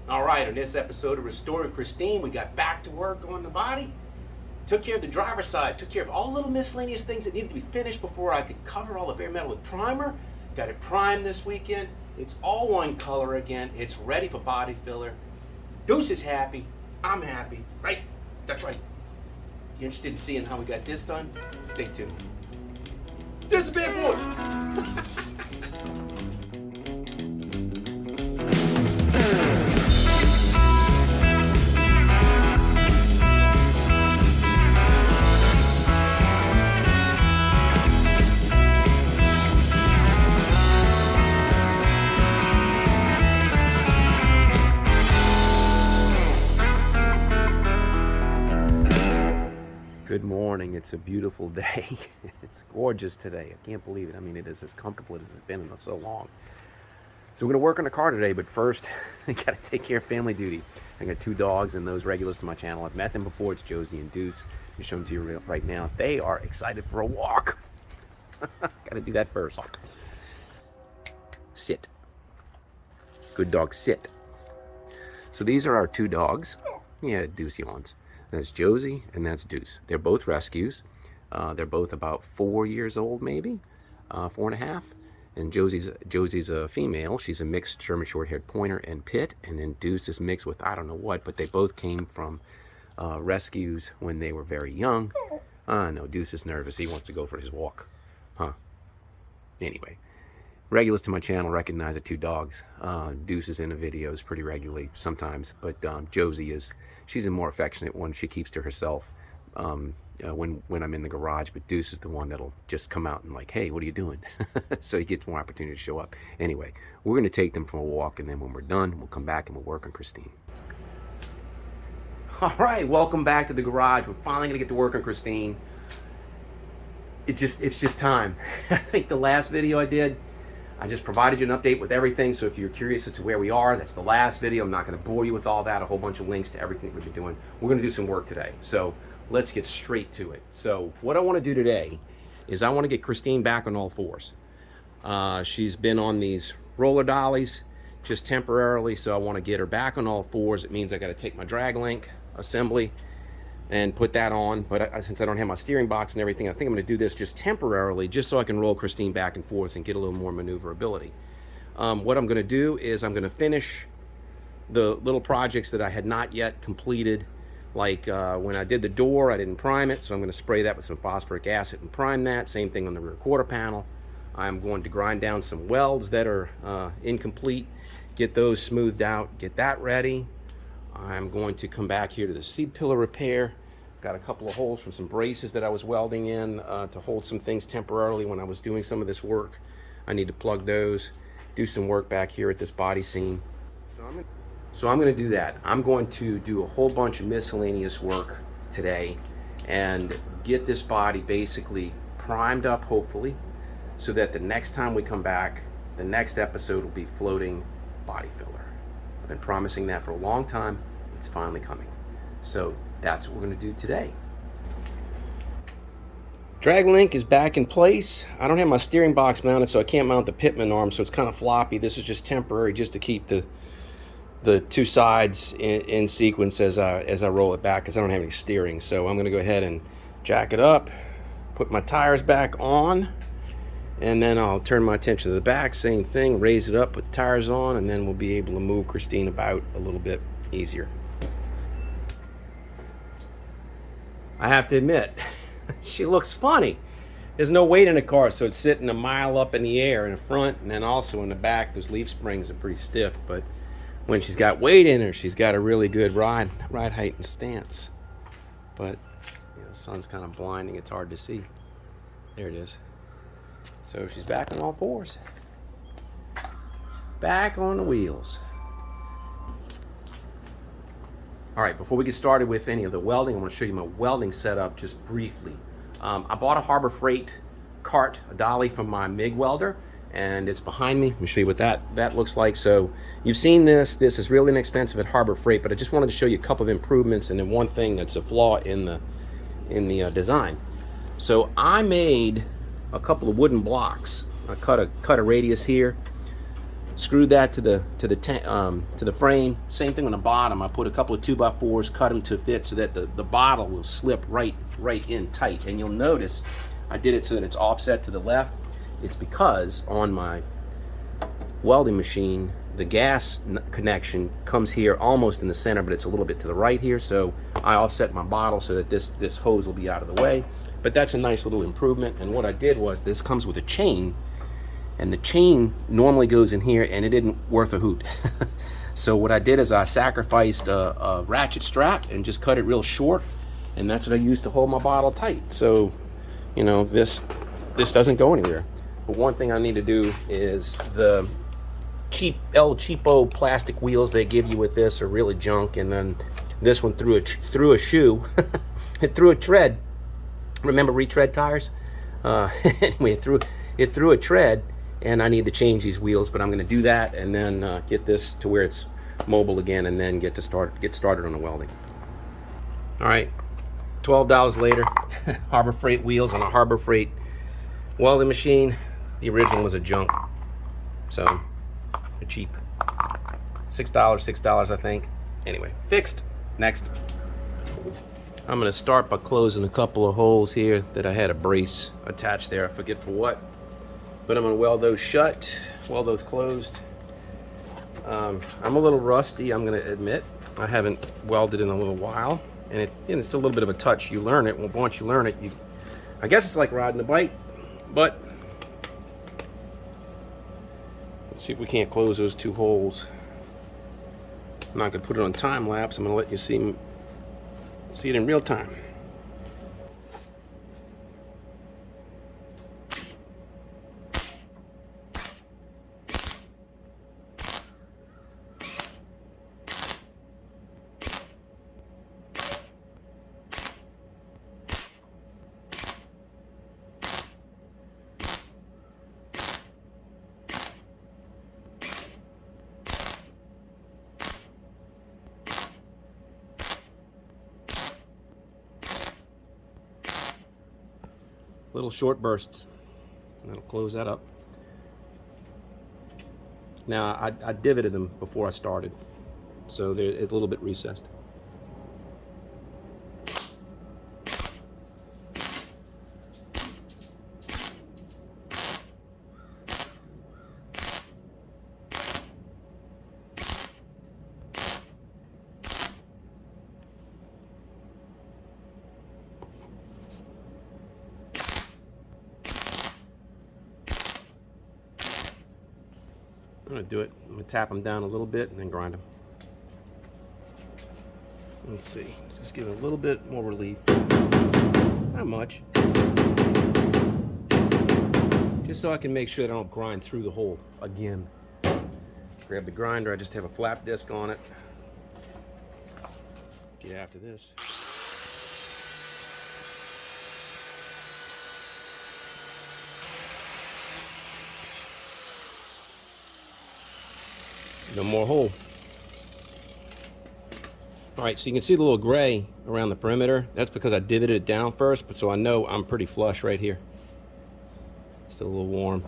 All right, on this episode of Restoring Christine, we got back to work on the body. Took care of the driver's side, took care of all the little miscellaneous things that needed to be finished before I could cover all the bare metal with primer. Got it primed this weekend. It's all one color again. It's ready for body filler. Deuce is happy. I'm happy. Right? That's right. You interested in seeing how we got this done? Stay tuned. This big boy. Good morning. It's a beautiful day. It's gorgeous today. I can't believe it. I mean, it is as comfortable as it's been in so long. So we're going to work on the car today, but first, I got to take care of family duty. I got two dogs, and those regulars to my channel. I've met them before. It's Josie and Deuce. I'm showing them to you right now. They are excited for a walk. Got to do that first. Sit. Good dog, sit. So these are our two dogs. Yeah, Deuce yawns. That's Josie and that's Deuce. They're both rescues. They're both about 4 years old, maybe 4.5. And Josie's a female. She's a mixed German short-haired pointer and pit. And then Deuce is mixed with I don't know what, but they both came from rescues when they were very young. No, Deuce is nervous. He wants to go for his walk. Anyway. Regulars to my channel recognize the two dogs. Deuce is in the videos pretty regularly sometimes, but Josie she's a more affectionate one. She keeps to herself when I'm in the garage, but Deuce is the one that'll just come out and like, hey, what are you doing? So he gets more opportunity to show up. Anyway, we're going to take them for a walk, and then when we're done, we'll come back and we'll work on Christine. All right, welcome back to the garage. We're finally going to get to work on Christine. It's just time. I think the last video I did, I just provided you an update with everything, so if you're curious as to where we are, that's the last video. I'm not going to bore you with all that, a whole bunch of links to everything we've been doing. We're going to do some work today, so let's get straight to it. So what I want to do today is I want to get Christine back on all fours. She's been on these roller dollies just temporarily, so I want to get her back on all fours. It means I got to take my drag link assembly and put that on, but since I don't have my steering box and everything, I think I'm going to do this just temporarily, just so I can roll Christine back and forth and get a little more maneuverability. What I'm going to do is I'm going to finish the little projects that I had not yet completed, like when I did the door, I didn't prime it, so I'm going to spray that with some phosphoric acid and prime that. Same thing on the rear quarter panel. I'm going to grind down some welds that are incomplete, get those smoothed out, get that ready. I'm going to come back here to the seat pillar repair. Got a couple of holes from some braces that I was welding in to hold some things temporarily when I was doing some of this work. I need to plug those, do some work back here at this body seam. So I'm going to do that. I'm going to do a whole bunch of miscellaneous work today and get this body basically primed up, hopefully, so that the next time we come back, the next episode will be floating body filler. I've been promising that for a long time. It's finally coming. So that's what we're going to do today. Drag link is back in place. I don't have my steering box mounted, so I can't mount the pitman arm, so it's kind of floppy. This is just temporary, just to keep the two sides in sequence as I roll it back, because I don't have any steering. So I'm going to go ahead and jack it up, put my tires back on, and then I'll turn my attention to the back. Same thing, raise it up, put the tires on, and then we'll be able to move Christine about a little bit easier. I have to admit, she looks funny. There's no weight in the car, so it's sitting a mile up in the air in the front, and then also in the back. Those leaf springs are pretty stiff, but when she's got weight in her, she's got a really good ride height and stance. But the sun's kind of blinding, it's hard to see. There it is. So she's back on all fours. Back on the wheels. All right, before we get started with any of the welding, I want to show you my welding setup just briefly. I bought a Harbor Freight cart, a dolly from my MIG welder, and it's behind me. Let me show you what that looks like. So you've seen this. This is really inexpensive at Harbor Freight, but I just wanted to show you a couple of improvements and then one thing that's a flaw in the design. So I made a couple of wooden blocks. I cut a radius here Screwed that to the frame. Same thing on the bottom. I put a couple of 2x4s, cut them to fit so that the bottle will slip right in tight. And you'll notice I did it so that it's offset to the left. It's because on my welding machine, the gas connection comes here almost in the center, but it's a little bit to the right here. So I offset my bottle so that this hose will be out of the way. But that's a nice little improvement. And what I did was, this comes with a chain, and the chain normally goes in here, and it isn't worth a hoot. So what I did is I sacrificed a ratchet strap and just cut it real short, and that's what I used to hold my bottle tight. So, you know, this doesn't go anywhere. But one thing I need to do is the cheap El Cheapo plastic wheels they give you with this are really junk, and then this one threw a shoe. It threw a tread. Remember retread tires? Anyway, it threw a tread, and I need to change these wheels, but I'm going to do that and then get this to where it's mobile again, and then get started on the welding. All right, $12 later, Harbor Freight wheels on a Harbor Freight welding machine. The original was a junk, so they're cheap. $6 I think. Anyway, fixed. Next. I'm going to start by closing a couple of holes here that I had a brace attached there. I forget for what. But I'm going to weld those shut, weld those closed. I'm a little rusty, I'm going to admit. I haven't welded in a little while. And it's a little bit of a touch. You learn it. Well, once you learn it, I guess it's like riding a bike. But let's see if we can't close those two holes. I'm not going to put it on time lapse. I'm going to let you see it in real time. Little short bursts. That'll close that up. Now I divoted them before I started, so they're a little bit recessed. I'm going to do it. I'm going to tap them down a little bit and then grind them. Let's see. Just give it a little bit more relief. Not much. Just so I can make sure that I don't grind through the hole again. Grab the grinder. I just have a flap disc on it. Get after this. No more hole. All right, so you can see the little gray around the perimeter. That's because I divoted it down first, but so I know I'm pretty flush right here. Still a little warm,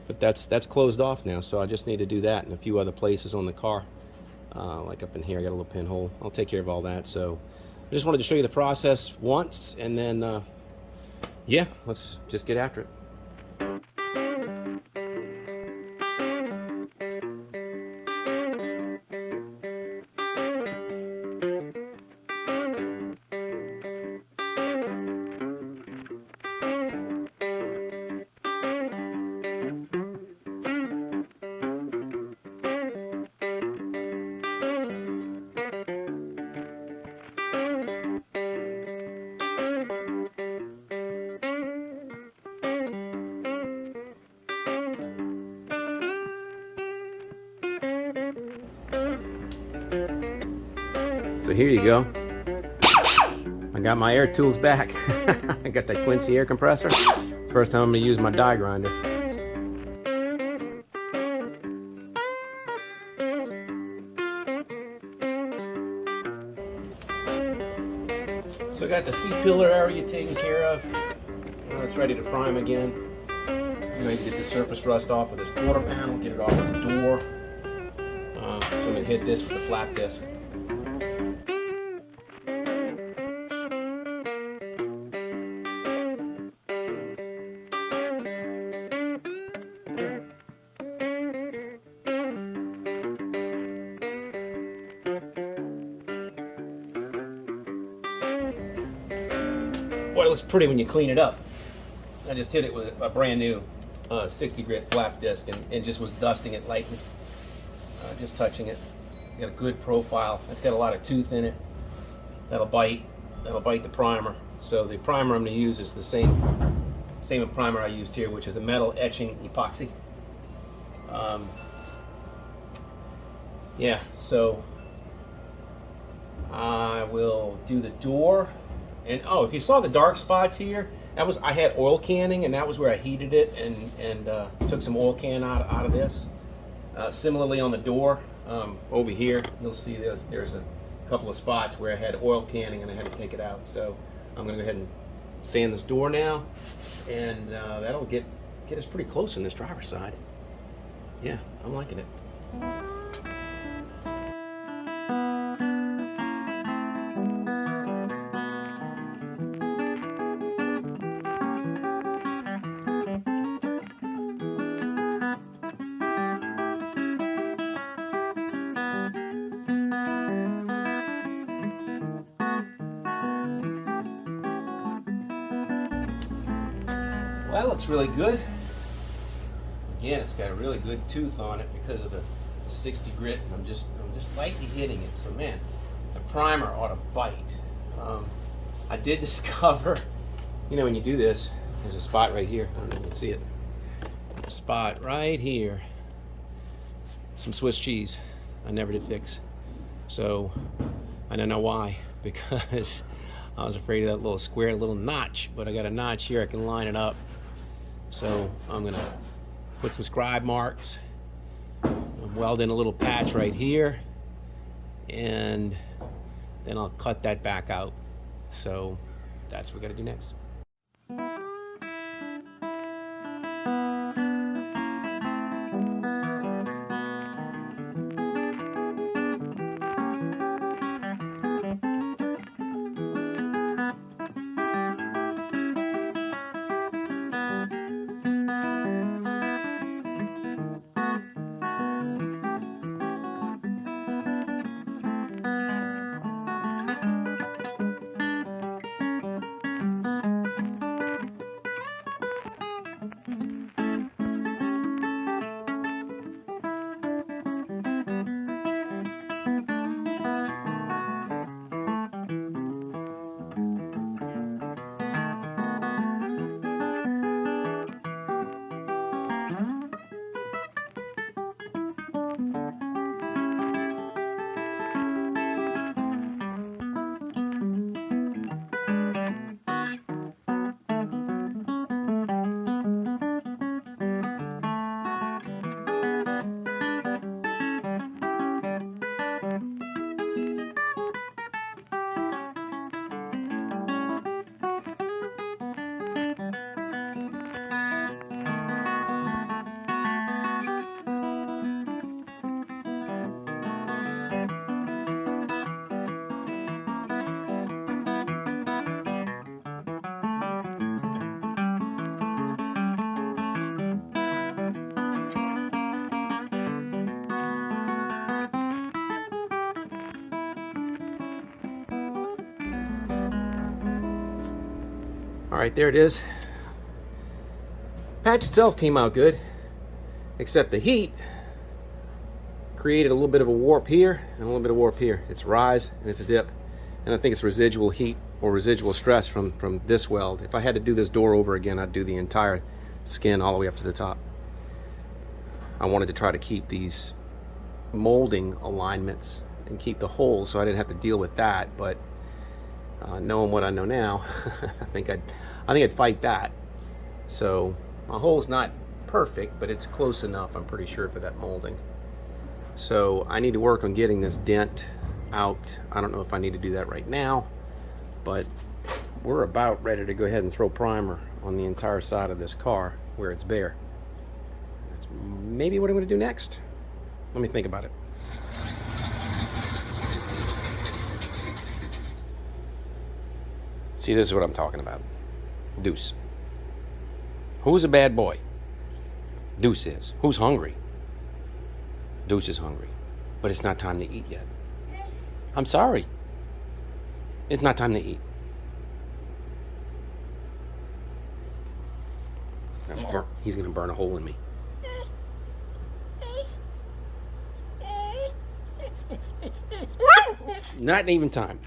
but that's closed off now. So I just need to do that in a few other places on the car, like up in here. I got a little pinhole. I'll take care of all that. So I just wanted to show you the process once, and then yeah, let's just get after it. So here you go. I got my air tools back. I got that Quincy air compressor. It's the first time I'm going to use my die grinder. So I got the C-pillar area taken care of. Now it's ready to prime again. You know, you get the surface rust off of this quarter panel, get it off of the door. So I'm going to hit this with the flat disc. Boy, it looks pretty when you clean it up. I just hit it with a brand new 60 grit flap disc and just was dusting it lightly. Just touching it. Got a good profile. It's got a lot of tooth in it. That'll bite the primer. So the primer I'm going to use is the same primer I used here, which is a metal etching epoxy. Yeah, so I will do the door. And oh, if you saw the dark spots here, I had oil canning, and that was where I heated it and took some oil can out of this. Similarly on the door, over here, you'll see there's a couple of spots where I had oil canning and I had to take it out. So I'm going to go ahead and sand this door now, and that'll get us pretty close on this driver's side. Yeah, I'm liking it. Well, that looks really good. Again, it's got a really good tooth on it because of the 60 grit, and I'm just lightly hitting it. So man, the primer ought to bite. I did discover, you know, when you do this, there's a spot right here. I don't know if you can see it. A spot right here. Some Swiss cheese. I never did fix. So I don't know why, because I was afraid of that little square little notch, but I got a notch here. I can line it up. So I'm gonna put some scribe marks. I'm welding a little patch right here, and then I'll cut that back out. So that's what we're gonna do next. All right, there it is. Patch itself came out good, except the heat created a little bit of a warp here and a little bit of warp here. It's a rise and it's a dip, and I think it's residual heat or residual stress from this weld. If I had to do this door over again, I'd do the entire skin all the way up to the top. I wanted to try to keep these molding alignments and keep the holes so I didn't have to deal with that, but knowing what I know now, I think I'd fight that. So my hole's not perfect, but it's close enough, I'm pretty sure, for that molding. So I need to work on getting this dent out. I don't know if I need to do that right now, but we're about ready to go ahead and throw primer on the entire side of this car where it's bare. maybe what I'm going to do next. Let me think about it. See, this is what I'm talking about. Deuce. Who's a bad boy? Deuce is. Who's hungry? Deuce is hungry. But it's not time to eat yet. I'm sorry. It's not time to eat. He's going to burn a hole in me. Not even time.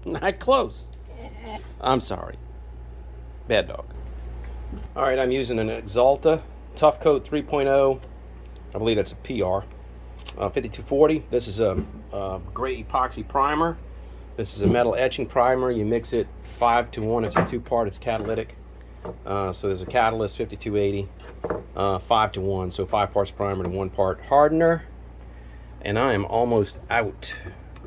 Not close. I'm sorry. Bad dog. All right, I'm using an Exalta Tough Coat 3.0. I believe that's a PR. 5240. This is a gray epoxy primer. This is a metal etching primer. You mix it 5-to-1. It's a two-part. It's catalytic. So there's a catalyst, 5280, 5-to-1. So 5 parts primer to 1 part hardener. And I am almost out.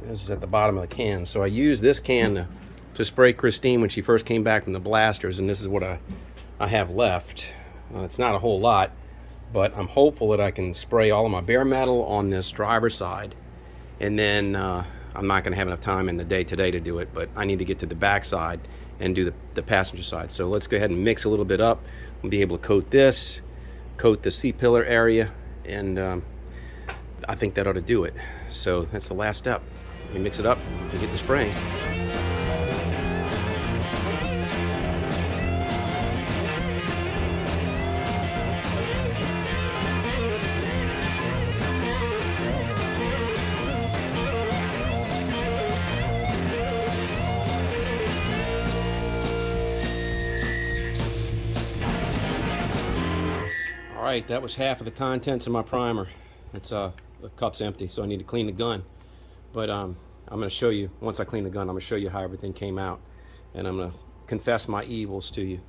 This is at the bottom of the can. So I used this can to spray Christine when she first came back from the blasters, and this is what I have left. It's not a whole lot, but I'm hopeful that I can spray all of my bare metal on this driver's side, and then I'm not going to have enough time in the day today to do it, but I need to get to the back side and do the passenger side. So let's go ahead and mix a little bit up. We'll be able to coat this, coat the C-pillar area, and I think that ought to do it. So that's the last step. We mix it up and get the spraying. All right, that was half of the contents of my primer. It's the cup's empty, so I need to clean the gun. But I'm going to show you, once I clean the gun, I'm going to show you how everything came out. And I'm going to confess my evils to you.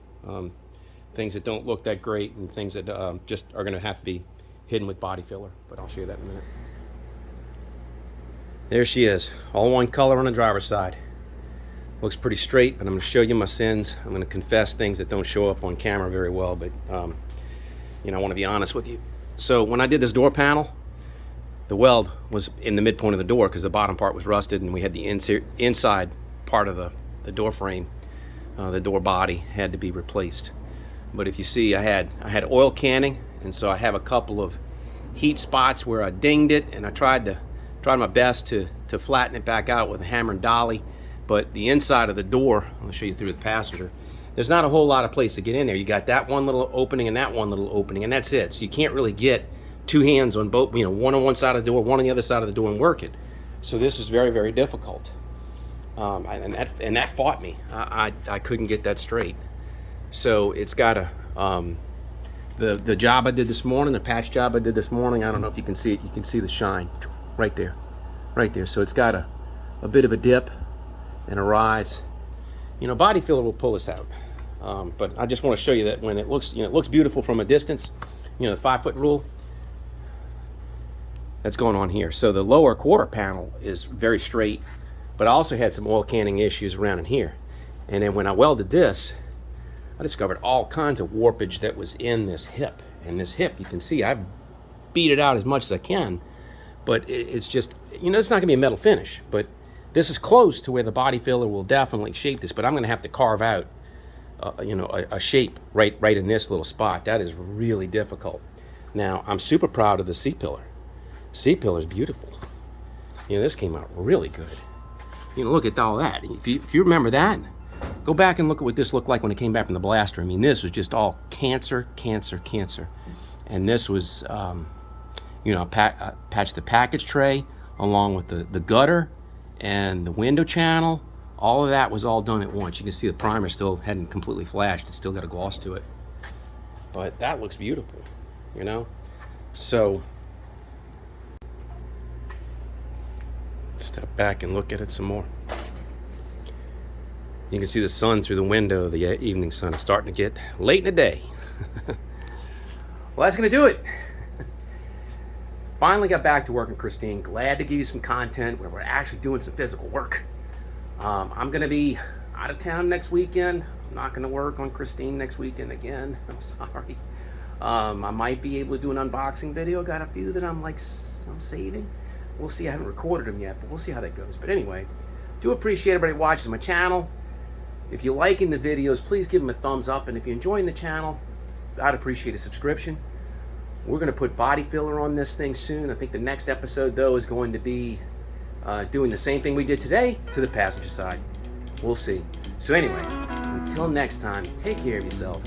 Things that don't look that great and things that just are going to have to be hidden with body filler. But I'll show you that in a minute. There she is, all one color on the driver's side. Looks pretty straight, but I'm going to show you my sins. I'm going to confess things that don't show up on camera very well, but you know, I want to be honest with you. So when I did this door panel, the weld was in the midpoint of the door because the bottom part was rusted, and we had the inside part of the door frame, the door body had to be replaced. But if you see, I had oil canning, and so I have a couple of heat spots where I dinged it, and I tried my best to flatten it back out with a hammer and dolly. But the inside of the door, I'll show you through the passenger, there's not a whole lot of place to get in there. You got that one little opening and that one little opening, and that's it. So you can't really get two hands on both, you know, one on one side of the door, one on the other side of the door, and work it. So this was very, very difficult. And that fought me. I couldn't get that straight. So it's got a, the job I did this morning, the patch job I did this morning, I don't know if you can see it, you can see the shine right there. So it's got a bit of a dip and a rise. You know, body filler will pull this out. But I just want to show you that when it looks, you know, it looks beautiful from a distance, you know, the 5-foot rule, that's going on here. So the lower quarter panel is very straight, but I also had some oil canning issues around in here. And then when I welded this, I discovered all kinds of warpage that was in this hip. And this hip, you can see, I've beat it out as much as I can, but it's just, you know, it's not gonna be a metal finish, but this is close to where the body filler will definitely shape this, but I'm gonna have to carve out, you know, a shape right in this little spot. That is really difficult. Now, I'm super proud of the C-pillar. C-pillar is beautiful. You know, this came out really good. You know, look at all that. If you remember that, go back and look at what this looked like when it came back from the blaster. I mean, this was just all cancer. And this was, you know, patched the package tray along with the gutter and the window channel. All of that was all done at once. You can see the primer still hadn't completely flashed. It's still got a gloss to it. But that looks beautiful, you know? So, step back and look at it some more. You can see the sun through the window. The evening sun is starting to get late in the day. Well, that's gonna do it. Finally got back to working, Christine. Glad to give you some content where we're actually doing some physical work. I'm gonna be out of town next weekend. I'm not gonna work on Christine next weekend again. I'm sorry. I might be able to do an unboxing video. Got a few that I'm saving. We'll see. I haven't recorded them yet, but we'll see how that goes. But anyway, do appreciate everybody who watches my channel. If you're liking the videos, please give them a thumbs up. And if you're enjoying the channel, I'd appreciate a subscription. We're going to put body filler on this thing soon. I think the next episode, though, is going to be doing the same thing we did today to the passenger side. We'll see. So anyway, until next time, take care of yourself.